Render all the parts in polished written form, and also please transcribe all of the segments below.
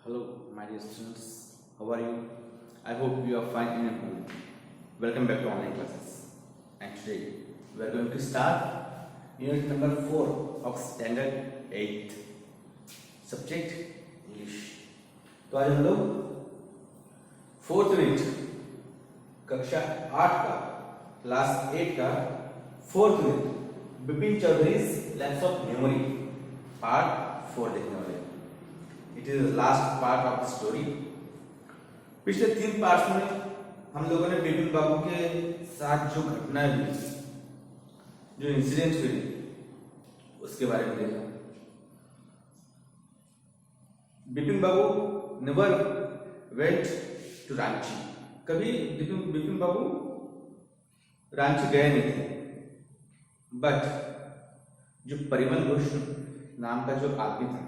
Hello, my dear students. How are you? I hope you are fine in your home. Welcome back to online classes. And today we are going to start unit number 4 of standard 8. Subject English. तो आज हम लोग 4th unit कक्षा 8 का class 8 का 4th unit Bipin Chaudhary's lapse of memory part 4 देखने वाले हैं. It is last part of the story. पिछले 3 पार्ट्स में हम लोगों ने बिपिन बाबू के साथ जो घटनाएं हुई, जो इंसिडेंट हुए, उसके बारे में देखा. बिपिन बाबू नेवर वेंट टू रांची. कभी बिपिन बाबू रांची गए नहीं थे. बट जो परिमल घोष नाम का जो आदमी था,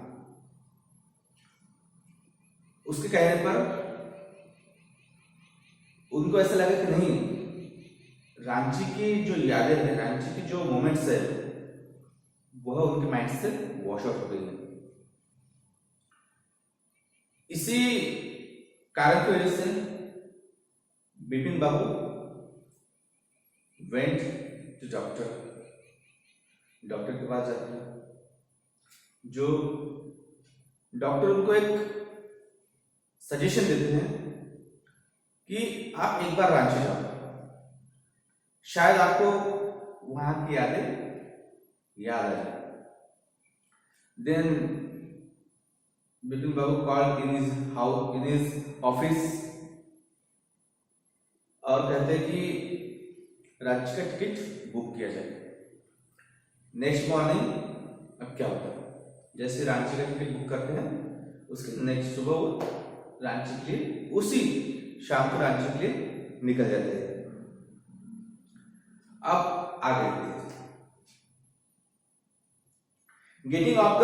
उसके कहने पर उनको ऐसा लगा कि नहीं, रांची की जो यादें हैं, रांची की जो मोमेंट्स है, वह उनके माइंड से वॉश आउट हो गई है. इसी कारण की वजह से बिपिन बाबू वेंट टू डॉक्टर के पास जाते हैं. जो डॉक्टर उनको एक सजेशन देते हैं कि आप एक बार रांची जाओ, शायद आपको वहां की यादें याद आ जाए. Then Bipin Babu called in his office और कहते हैं कि रांची का टिकट बुक किया जाए. नेक्स्ट मॉर्निंग अब क्या होता है, जैसे रांची का टिकट बुक करते हैं, उसके नेक्स्ट सुबह वो रांची के लिए, उसी शाम को रांची के लिए निकल जाते हैं. अब आगे getting off the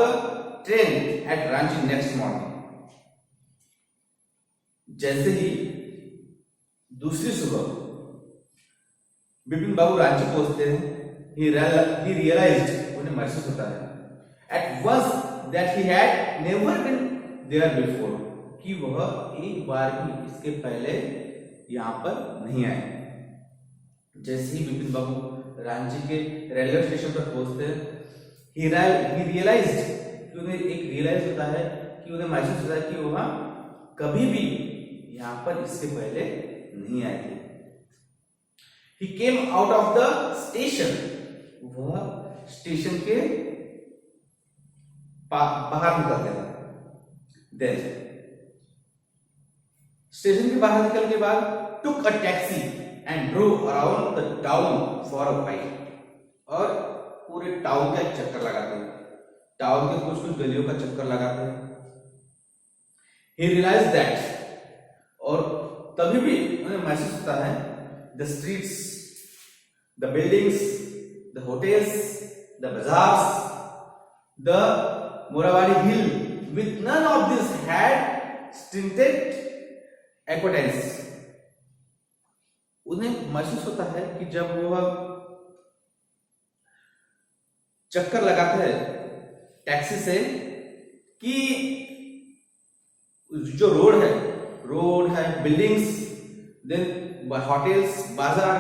train at Ranchi next morning. जैसे ही दूसरी सुबह बिपिन बाबू रांची पहुंचते हैं, he realized, उन्हें महसूस होता है at once that he had never been there before, कि वह एक बार भी इसके पहले यहां पर नहीं आए. जैसे ही बिपिन बाबू रांची के रेलवे स्टेशन पर पहुंचते हैं, he realized, कि उन्हें एक रियलाइज होता है, कि उन्हें महसूस होता है कि वह कभी भी यहां पर इसके पहले नहीं आए थे. He came out of the station, वह स्टेशन के बाहर निकलते हैं. देन स्टेशन के बाहर निकलने के बाद took a taxi and drove around the town for a while, और पूरे टाउन का एक चक्कर लगाते हैं. टाउन के कुछ कुछ गलियों का चक्कर लगाते हैं. He realized that, और तभी भी उन्हें महसूस होता है, the streets, the buildings, the hotels, the bazaars, the Morawadi Hill, with none of this had stinted acquaintance. उन्हें महसूस होता है कि जब वह चक्कर लगाते हैं टैक्सी से, कि जो रोड है, बिल्डिंग्स, देन होटल्स, बाजार,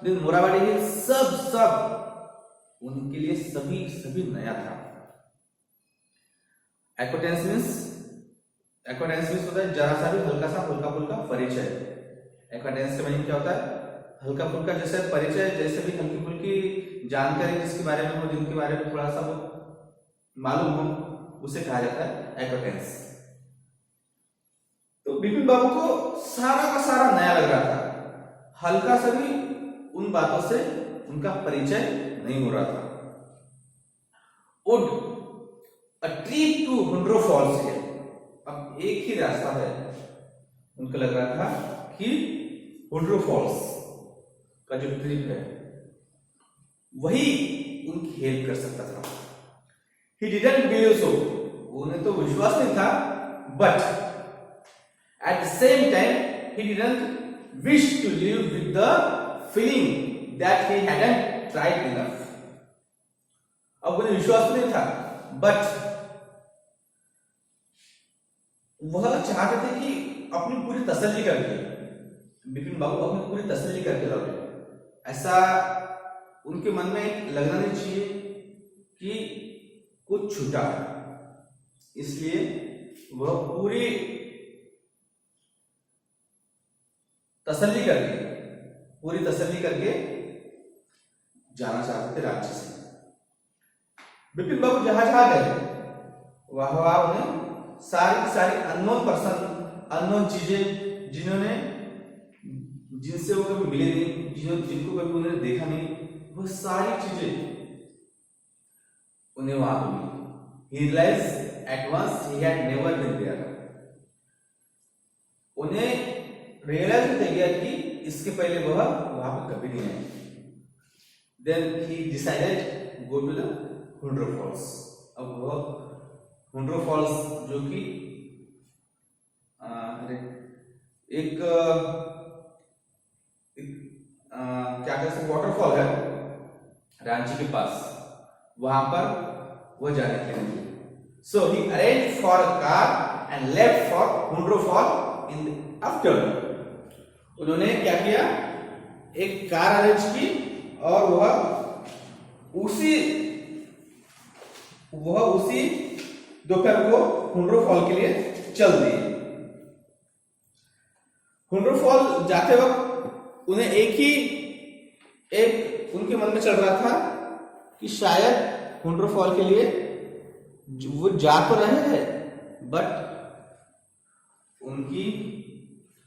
देन मोराबादी हिल, सब उनके लिए सभी नया था. एक्वाइंटेंस मींस होता है जरा सा भी हल्का फुल्का परिचय. एक्वाइंटेंस का मीनिंग क्या होता है? हल्का फुल्का, जैसे परिचय, जैसे भी हल्की फुल्की जानकारी जिसके बारे में हो, जिनके बारे में थोड़ा सा वो मालूम हो, उसे कहा जाता है एक्वाइंटेंस. तो बिपिन बाबू को सारा का सारा नया लग रहा था. हल्का सा भी उन बातों से उनका परिचय नहीं हो रहा था. Would a trip to Hundro Falls है. अब एक ही रास्ता है. उनको लग रहा था कि हुंड्रो फॉल्स का जो ट्रिप है, वही उनकी हेल्प कर सकता था. He didn't believe so, उन्हें तो विश्वास नहीं था. But at the same time he didn't wish to live with the feeling that he hadn't tried enough. अब उन्हें विश्वास नहीं था, बट वह चाहते थे कि अपनी पूरी तसल्ली करके, बिपिन बाबू अपनी पूरी तसल्ली करके लौटे। ऐसा उनके मन में लगना नहीं चाहिए कि कुछ छूटा है, इसलिए वह पूरी तसल्ली करके जाना चाहते थे राज्य से। बिपिन बाबू जहां जहां गए वहां उन्हें सारी की सारी अननोन पर्सन, अननोन चीजें, जिनसे वो कभी मिले नहीं, जिनको कभी उन्होंने देखा नहीं, वो सारी चीजें उन्हें वहां पर मिली। He realized at once he had never been there. उन्हें रियलाइज हो गया कि इसके पहले वह वहां पर कभी नहीं आए। Then he decided go to the Hundro Falls. अब वह हुंड्रो फॉल्स जो कि एक क्या कहते हैं वाटरफॉल है रांची के पास, वहां पर वह जाने के लिए। So he arrange for a car and left for Hundru fall in the afternoon. उन्होंने क्या किया, एक कार अरेंज की और वह उसी दोपहर को हुंड्रो फॉल के लिए चल दिए। हुंड्रो फॉल जाते वक्त उन्हें एक उनके मन में चल रहा था कि शायद हुंड्रो फॉल के लिए वो जा तो रहे हैं, बट उनकी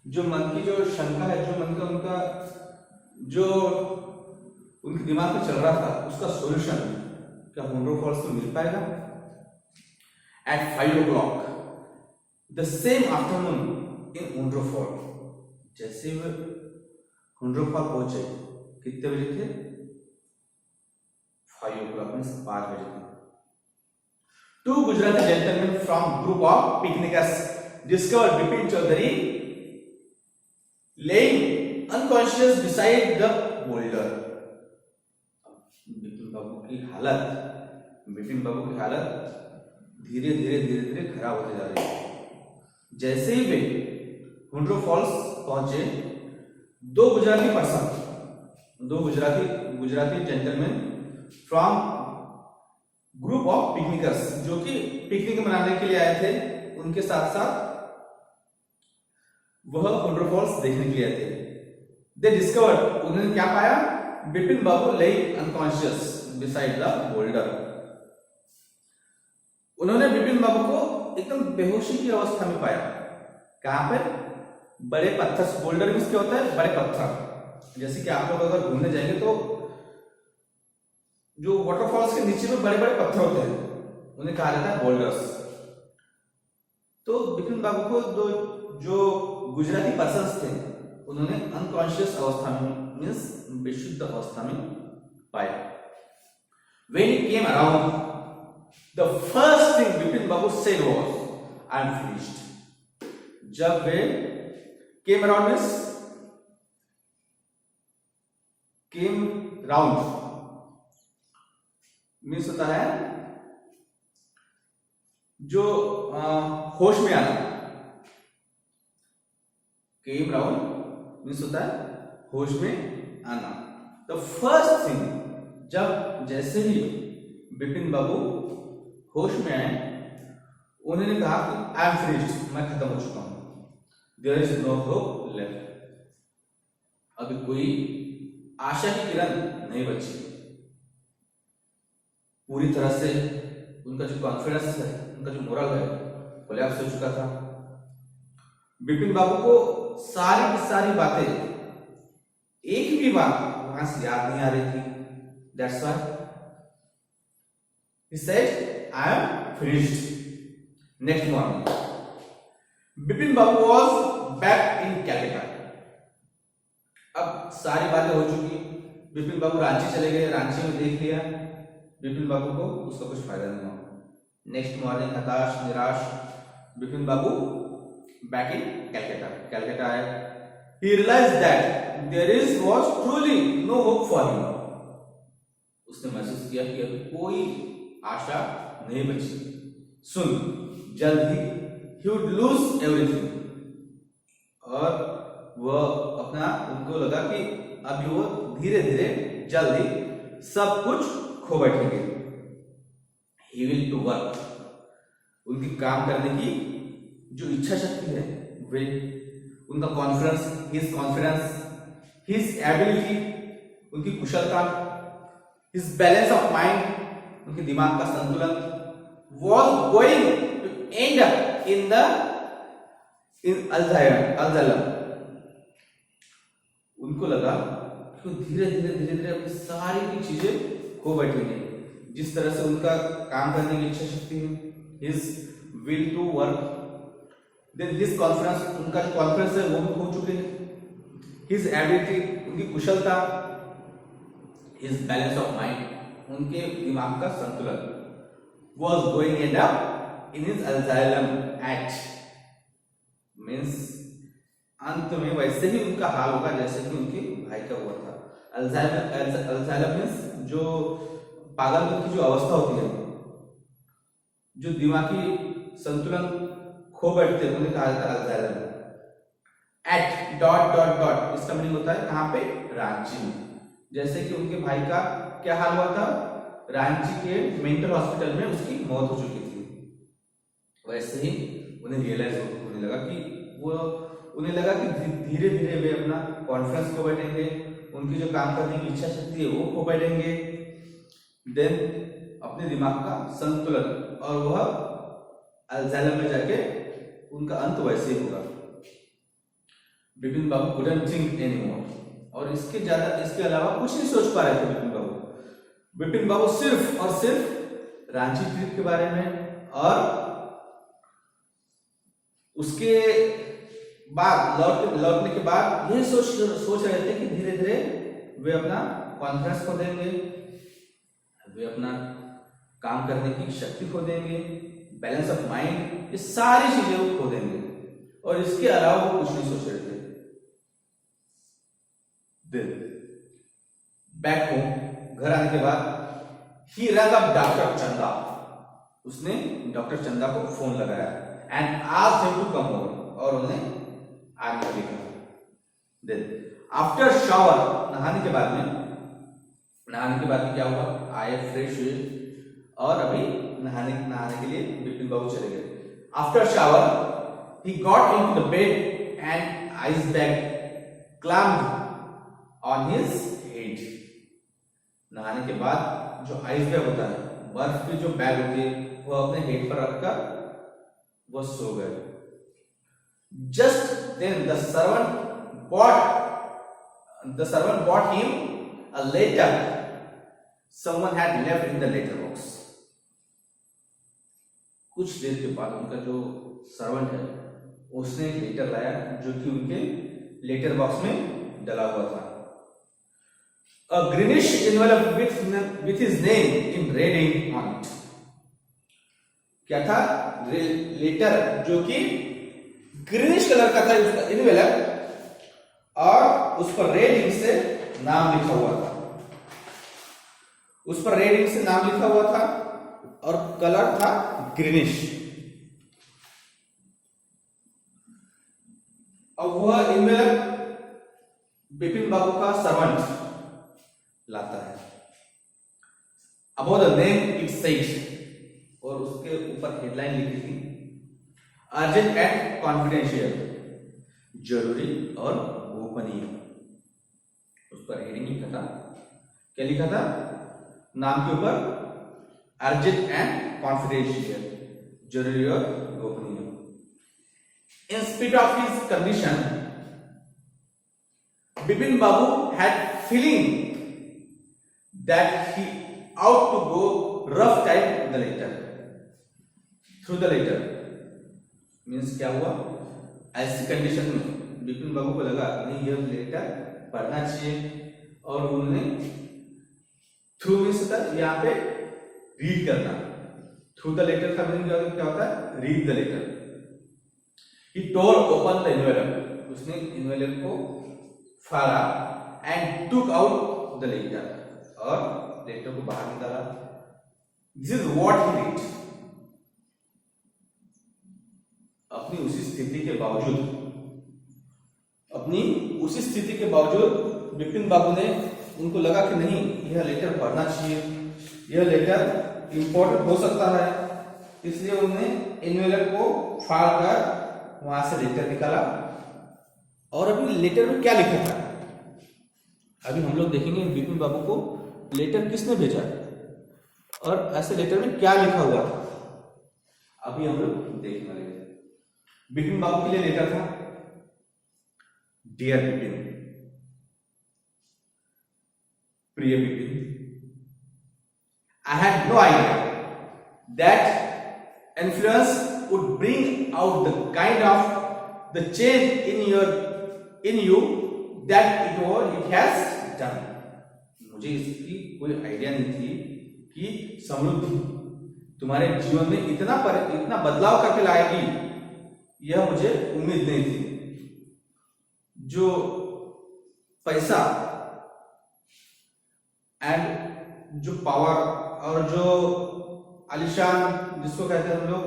जो मन की जो शंका है, जो मन का उनका जो उनके दिमाग में चल रहा था, उसका सॉल्यूशन क्या हुंड्रो फॉल्स में मिल पाएगा। At 5 o'clock, the same afternoon in Hundro Fall, जैसे वे हुंड्रो फॉल पहुंचे, कितने बजे थे? 5 o'clock, 5 बजे थे। Two Gujarati gentlemen from group of picnickers discovered Bipin Chaudhary laying unconscious beside the boulder. Bipin बाबू की हालत धीरे धीरे खराब होते जा रही है। जैसे ही वे हुंड्रो फॉल्स पहुंचे, दो Gujarati gentleman from group of picnickers, जो कि पिकनिक मनाने के लिए आए थे, उनके साथ साथ वह हुंड्रो फॉल्स देखने के लिए आए थे। दे डिस्कवर्ड, उन्होंने क्या पाया? Bipin Babu lying unconscious beside the boulder. उन्होंने बिपिन बाबू को एकदम बेहोशी की अवस्था में पाया। कहां पर? बड़े पत्थर, बोल्डर मींस क्या होता है? बड़े पत्थर। जैसे कि आप लोग अगर घूमने जाएंगे तो जो वाटरफॉल्स के नीचे में बड़े बड़े पत्थर होते हैं, उन्हें कहा जाता है बोल्डर्स। तो बिपिन बाबू को जो गुजराती पर्सन्स थे, उन्होंने अनकॉन्शियस अवस्था में, मींस बेशुद्ध अवस्था में पाया। When he came around, the first thing Bipin Babu said was, "I am finished." जब वे came around means होता है जो होश में आना। came round means होता है होश में आना। The first thing, जब जैसे ही बिपिन बाबू होश में आए, उन्होंने कहा कि आई एम फिनिश्ड, मैं खत्म हो चुका हूं। There is no hope left, अभी कोई आशा की किरण नहीं बची। पूरी तरह से उनका जो कॉन्फिडेंस है, उनका जो मोरल है, कोलैप्स हो चुका था। बिपिन बाबू को सारी की सारी बातें, एक भी बात वहां से याद नहीं आ रही थी। That's why he said, I am finished. Next morning, Bipin Babu was back in Calcutta. अब सारी बातें हो चुकी, बिपिन बाबू रांची चले गए, रांची में देख लिया बिपिन बाबू को, उसका कुछ फायदा नहीं हुआ। नेक्स्ट मॉर्निंग हताश निराश बिपिन बाबू बैक इन कैलकाटा आए। He realized that there was truly no hope for him. उसने महसूस किया कि कोई आशा नहीं बची। सुन, जल्द ही he would lose everything. और वह अपना उनको लगा कि अभी वो धीरे धीरे जल्दी सब कुछ खो बैठेंगे. He will to work. उनकी काम करने की जो इच्छा शक्ति है, वे उनका कॉन्फिडेंस, his ability, उनकी कुशलता, his balance of mind, उनके दिमाग का संतुलन, was going to end up in Alzheimer. उनको लगा कि धीरे धीरे अपनी सारी की चीजें खो बैठेंगे. जिस तरह से उनका काम करने की इच्छा शक्ति है, his will to work, then his confidence, उनका जो कॉन्फिडेंस है वो भी खो चुके हैं. his ability, उनकी कुशलता, his balance of mind, उनके दिमाग का संतुलन, was going end up in his Alzheimer act, means अंत में वैसे ही उनका हाल होगा जैसे कि उनके भाई का हुआ था. अल्जाइमर मींस जो पागलपन की जो अवस्था होती है, जो दिमागी संतुलन खो बैठते हैं, उन्हें कहा जाता है Alzheimer. At dot dot dot इसका मीनिंग होता है कहाँ पे? रांची में. जैसे कि उनके भाई का क्या हाल हुआ था, रांची के मेंटल हॉस्पिटल में उसकी मौत हो चुकी थी. वैसे ही उन्हें रियलाइज होने लगा कि उन्हें लगा कि धीरे धीरे वे अपना कॉन्फिडेंस खो बैठेंगे, उनकी जो काम करने की इच्छा शक्ति है वो खो बैठेंगे, देन अपने दिमाग का संतुलन, और वह अल्जाइमर में जाके उनका अंत वैसे ही होगा. बिपिन बाबू couldn't think anymore, और इसके अलावा कुछ नहीं सोच पा रहे थे बिपिन बाबू सिर्फ और सिर्फ रांची ट्रिप के बारे में, और उसके बाद लौटने के बाद ये सोच रहे थे कि धीरे धीरे वे अपना कॉन्फिडेंस खो देंगे, वे अपना काम करने की शक्ति खो देंगे, बैलेंस ऑफ माइंड, ये सारी चीजें वो खो देंगे, और इसके अलावा वो कुछ नहीं सोच रहे थे. बैक होम, घर आने के बाद ही रंग अप डॉक्टर चंदा, उसने डॉक्टर चंदा को फोन लगाया and asked him to come over, और उन्हें आने के लिए कहा. देन आफ्टर शावर, नहाने के बाद क्या हुआ, आए फ्रेश हुए और अभी नहाने के लिए बिपिन बाबू चले गए. After shower he got into the bed and ice bag clamped on his head. नहाने के बाद जो आइस बैग होता है, बर्फ की जो बैग होती है, वो अपने हेड पर रखकर वो सो गए. Just then the servant brought him a letter someone had left in the letter box. कुछ देर के बाद उनका जो सर्वेंट है उसने एक लेटर लाया जो कि उनके लेटर बॉक्स में डला हुआ था. A greenish envelope with his name in red ink on it. क्या था? लेटर जो कि ग्रीनिश कलर का था उसका इनवेलप, और उस पर रेड इंक से नाम लिखा हुआ था. उस पर रेड इंक से नाम लिखा हुआ था और कलर था ग्रीनिश. अब वह इनवेलप बिपिन बाबू का सर्वेंट लाता है. About the name it said, और उसके ऊपर हेडलाइन लिखी थी अर्जेंट एंड कॉन्फिडेंशियल, जरूरी और गोपनीय. उस पर हेडिंग लिखा था, क्या लिखा था नाम के ऊपर? अर्जेंट एंड कॉन्फिडेंशियल, जरूरी और गोपनीय. In spite of his condition, Bipin Babu had feeling that he ought to go rough type the letter. Through the letter means क्या हुआ? ऐसी कंडीशन में बिपिन बाबू को लगा नहीं यह लेटर पढ़ना चाहिए, और उन्होंने थ्रू मीन्स यहाँ पे रीड करना. थ्रू द लेटर का मीनिंग क्या होता है? Read the letter. He tore open the envelope, उसने envelope को फाड़ा and took out the letter, और लेटर को बाहर निकाला. This is what he did. A स्थिति के बावजूद, अपनी उसी स्थिति के बावजूद विपिन बाबू ने, उनको लगा कि नहीं यह लेटर पढ़ना चाहिए, यह लेटर इंपॉर्टेंट हो सकता है, इसलिए उन्होंने एनवेलप को फाड़ कर वहां से लेटर निकाला। और अभी लेटर में क्या लिखा था, अभी हम लोग देखेंगे विपिन बाबू को लेटर किसने भेजा और ऐसे लेटर में क्या लिखा हुआ था, अभी हम लोग देखने वाले हैं। विपिन बाबू के लिए लेटर था, डियर विपिन, प्रिय Vipin, I had no idea that influence would bring out the kind of the change in you that it has done. मुझे इसकी कोई आइडिया नहीं थी कि समृद्धि तुम्हारे जीवन में इतना बदलाव करके लाएगी, यह मुझे उम्मीद नहीं थी। जो पैसा एंड जो पावर और जो आलिशान जिसको कहते हैं हम लोग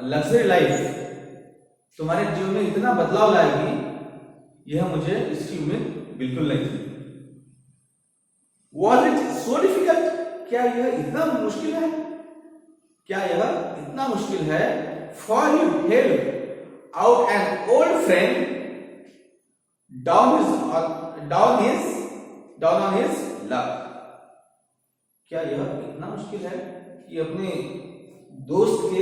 लग्जरी लाइफ तुम्हारे जीवन में इतना बदलाव लाएगी, यह मुझे इसकी उम्मीद बिल्कुल नहीं थी। Was it so difficult? क्या यह इतना मुश्किल है? क्या यह इतना मुश्किल है? For you help out an old friend down on his luck. क्या यह इतना मुश्किल है कि अपने दोस्त के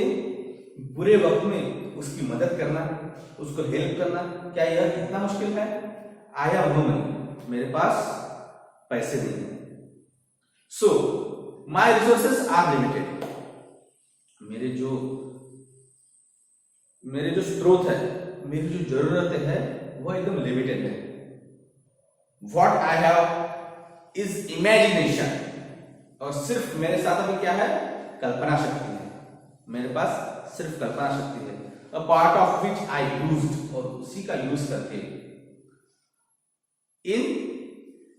बुरे वक्त में उसकी मदद करना, उसको हेल्प करना, क्या यह इतना मुश्किल है? I have no money, मेरे पास पैसे नहीं है। So my resources are limited. मेरे जो स्रोत है, मेरी जो जरूरतें है वह एकदम लिमिटेड है। What I have is imagination. और सिर्फ मेरे साथ अभी क्या है? कल्पना शक्ति है। मेरे पास सिर्फ कल्पना शक्ति है। A part of which I used, और उसी का यूज करके in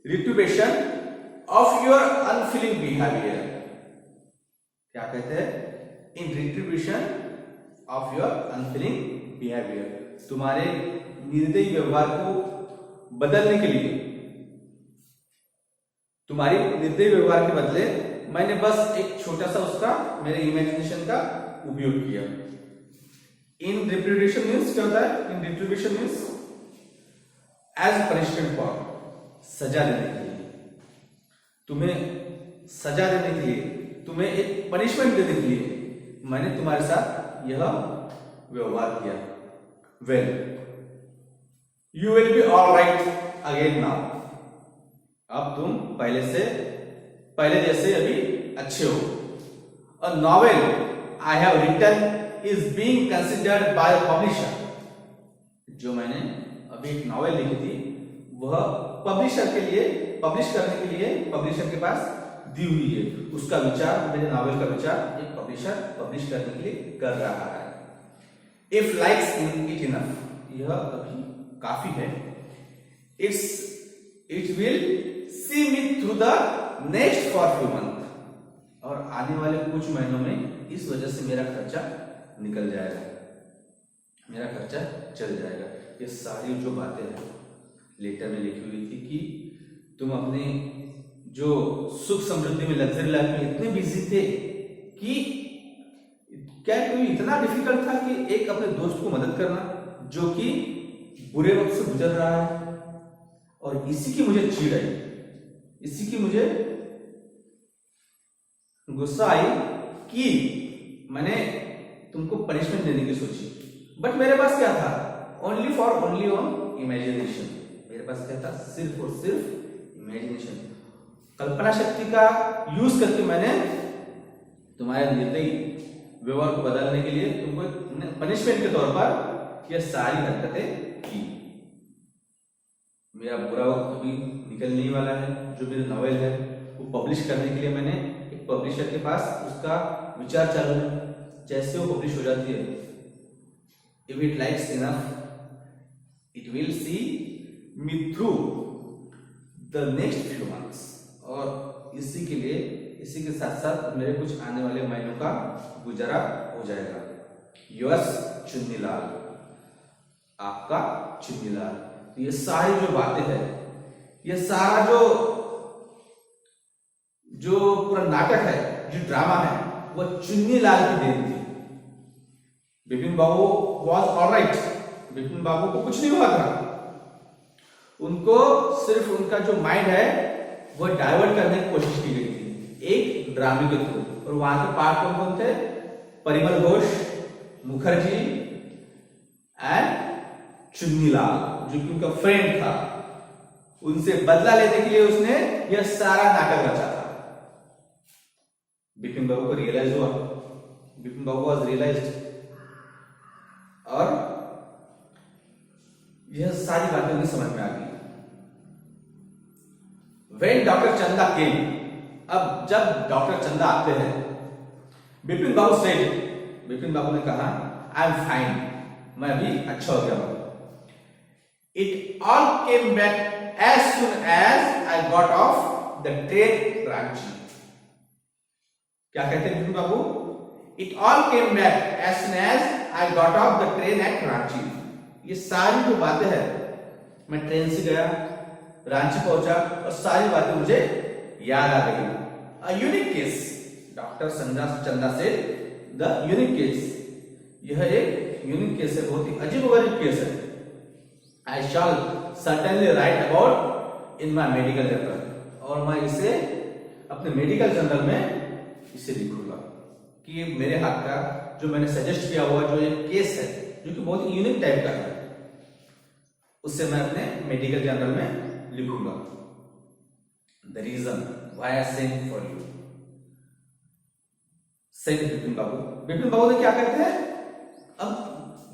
retribution of your unfeeling behavior. क्या कहते हैं? In retribution of your unfeeling behavior. तुम्हारे निर्दयी व्यवहार को बदलने के लिए, तुम्हारी निर्दयी व्यवहार के बदले मैंने बस एक छोटा सा उसका मेरे इमेजिनेशन का उपयोग किया। इन रिट्रीब्यूशन मीन्स क्या होता है? In retribution means as punishment for, सजा देने के लिए, तुम्हें सजा देने के लिए, तुम्हें एक पनिशमेंट देने के लिए मैंने तुम्हारे साथ यह व्यवहार किया। Well you will be all right again now. अब तुम पहले जैसे अभी अच्छे हो। A novel I have written is being considered by publisher. जो मैंने अभी एक नॉवेल लिखी थी वह पब्लिशर के लिए, पब्लिश करने के लिए पब्लिशर के पास दी हुई है। उसका विचार, मेरे नॉवेल का विचार एक पब्लिशर पब्लिश करने के लिए कर रहा है। इफ लाइक्स इट इनफ, यह अभी काफी है। It will see me through the next for few month, और आने वाले कुछ महीनों में इस वजह से मेरा खर्चा निकल जाएगा, मेरा खर्चा चल जाएगा। ये सारी जो बातें हैं लेटर में लिखी हुई थी कि तुम अपने जो सुख समृद्धि में, लग्जरी लाइफ में इतने बिजी थे कि क्या कोई इतना डिफिकल्ट था कि एक अपने दोस्त को मदद करना जो कि बुरे वक्त से गुजर रहा है। और इसी की मुझे चिढ़ आई, इसी की मुझे गुस्सा आई कि मैंने तुमको पनिशमेंट देने की सोची। बट मेरे पास क्या था? Only on imagination. मेरे पास क्या था? सिर्फ और सिर्फ इमेजिनेशन, कल्पना शक्ति का यूज करके मैंने तुम्हारे निर्दयी व्यवहार को बदलने के लिए तुमको पनिशमेंट के तौर पर यह सारी हरकतें की। मेरा बुरा वक्त अभी निकलने वाला है। जो मेरा नॉवेल है वो पब्लिश करने के लिए मैंने एक पब्लिशर के पास उसका विचार चालू है। जैसे वो पब्लिश हो जाती है, if it likes enough it will see me through the next few months. और इसी के लिए, इसी के साथ साथ मेरे कुछ आने वाले महीनों का गुजारा हो जाएगा। योर्स चुन्नीलाल, आपका चुन्नीलाल। तो ये सारी जो बातें हैं, ये सारा जो पूरा नाटक है, जो ड्रामा है, वो चुन्नीलाल की देन थी। बिपिन बाबू वॉज ऑलराइट, बिपिन बाबू को कुछ नहीं हुआ था, उनको सिर्फ उनका जो माइंड है वो डाइवर्ट करने की कोशिश की गई थी एक ड्रामे के थ्रू। और वहां के पार्ट कौन कौन थे? परिमल घोष, मुखर्जी एंड चुन्नीलाल, जो कि उनका फ्रेंड था। उनसे बदला लेने के लिए उसने यह सारा नाटक रचा था। बिपिन बाबू को रियलाइज हुआ, बिपिन बाबू वॉज रियलाइज्ड, और यह सारी बातें उन्हें समझ में आ गई। When डॉक्टर चंदा केम, अब जब डॉक्टर चंदा आते हैं, बिपिन बाबू सेड, बिपिन बाबू ने कहा आई एम फाइन, मैं अभी अच्छा हो गया हूं। It all came back as soon as I got off the train Ranchi. क्या कहते हैं Bipin Babu? It all came back as soon as I got off the train at Ranchi. ये सारी जो बातें हैं, मैं ट्रेन से गया, रांची पहुंचा, और सारी बातें मुझे याद आ गई। अ यूनिक केस, डॉक्टर चंदा से द यूनिक केस, यह एक यूनिक केस है, बहुत ही अजीबोगरीब केस है। I shall certainly write about in my medical journal, और मैं इसे अपने मेडिकल जर्नल में इसे लिखूंगा कि ये मेरे हाथ का जो मैंने सजेस्ट किया हुआ जो एक केस है, जो कि बहुत ही यूनिक टाइप का है, उससे मैं अपने मेडिकल जर्नल में लिखूंगा। The reason why I sent for you, sent Bipin Babu. Bipin Babu ने क्या कहते हैं? अब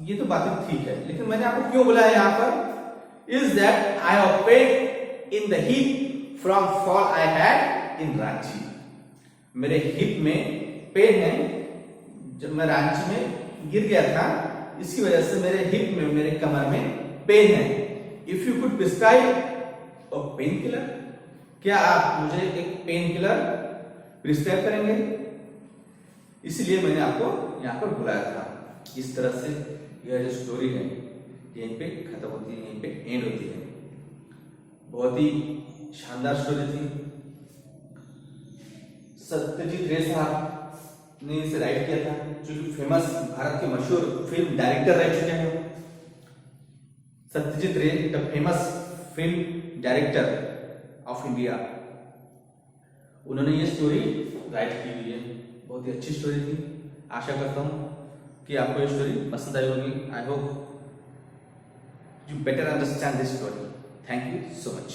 ये तो बातें ठीक है, लेकिन मैंने आपको क्यों बुलाया यहां पर? Is that I have pain in the hip from fall I had in Ranchi. मेरे हिप में पेन है, जब मैं रांची में गिर गया था, इसकी वजह से मेरे हिप में, मेरे कमर में पेन है। If you could prescribe pain killer, क्या आप मुझे एक पेन किलर प्रिस्क्राइब करेंगे? इसलिए मैंने आपको यहां पर बुलाया था। इस तरह से यह जो स्टोरी है यहीं पे खत्म होती है, यहीं पे एंड होती है। बहुत ही शानदार स्टोरी थी। सत्यजीत रे साहब ने इसे राइट किया था, जो कि फेमस भारत के मशहूर फिल्म डायरेक्टर रह चुके हैं। सत्यजीत रे the famous film director of India, उन्होंने ये स्टोरी राइट की हुई है। बहुत ही अच्छी स्टोरी थी। आशा करता हूं कि आपको ये स्टोरी पसंद आई होगी। I hope you better understand this story. Thank you so much.